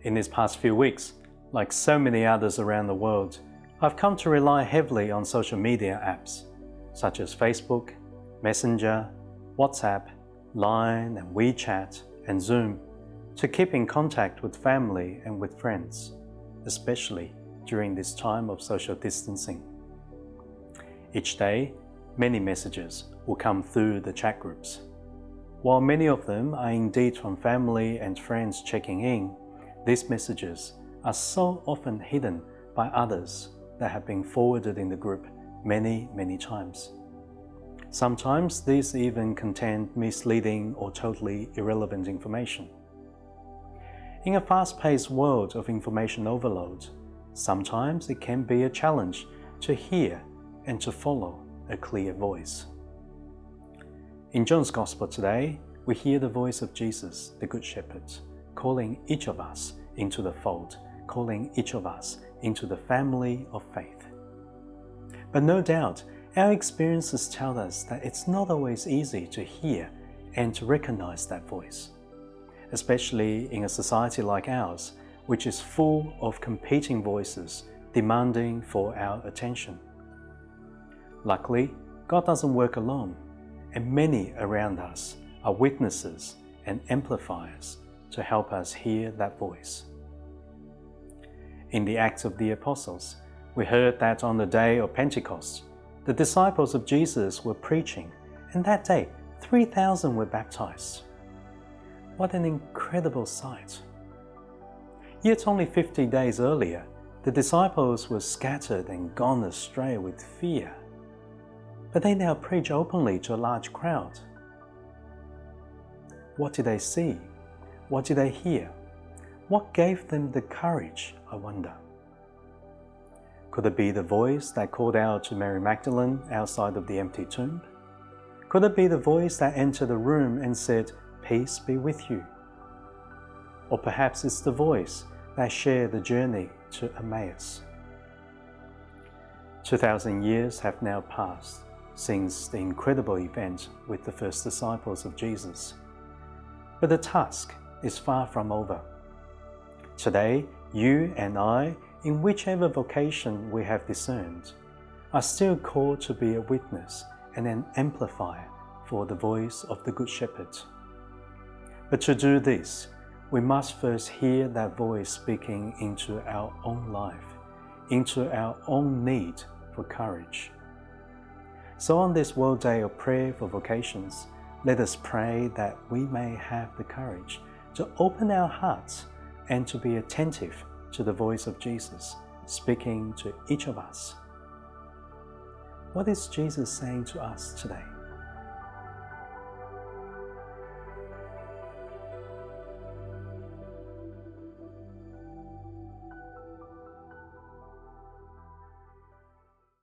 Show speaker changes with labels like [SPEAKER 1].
[SPEAKER 1] In these past few weeks, like so many others around the world, I've come to rely heavily on social media apps such as Facebook, Messenger, WhatsApp, Line and WeChat and Zoom to keep in contact with family and with friends, especially during this time of social distancing. Each day, many messages will come through the chat groups. While many of them are indeed from family and friends checking in, these messages are so often hidden by others that have been forwarded in the group many times. Sometimes these even contain misleading or totally irrelevant information. In a fast-paced world of information overload, sometimes it can be a challenge to hear and to follow a clear voice. In John's Gospel today, we hear the voice of Jesus, the Good Shepherd, calling each of us into the fold, calling each of us into the family of faith. But no doubt, our experiences tell us that it's not always easy to hear and to recognize that voice, especially in a society like ours, which is full of competing voices demanding for our attention. Luckily, God doesn't work alone, and many around us are witnesses and amplifiers to help us hear that voice. In the Acts of the Apostles, we heard that on the day of Pentecost, the disciples of Jesus were preaching, and that day 3,000 were baptized. What an incredible sight! Yet only 50 days earlier, the disciples were scattered and gone astray with fear. But they now preach openly to a large crowd. What did they see? What did they hear? What gave them the courage, I wonder? Could it be the voice that called out to Mary Magdalene outside of the empty tomb? Could it be the voice that entered the room and said, "Peace be with you"? Or perhaps it's the voice that shared the journey to Emmaus. 2,000 years have now passed since the incredible event with the first disciples of Jesus. But the task is far from over. Today, you and I, in whichever vocation we have discerned, are still called to be a witness and an amplifier for the voice of the Good Shepherd. But to do this, we must first hear that voice speaking into our own life, into our own need for courage. So on this World Day of Prayer for Vocations, let us pray that we may have the courage to open our hearts and to be attentive to the voice of Jesus speaking to each of us. What is Jesus saying to us today?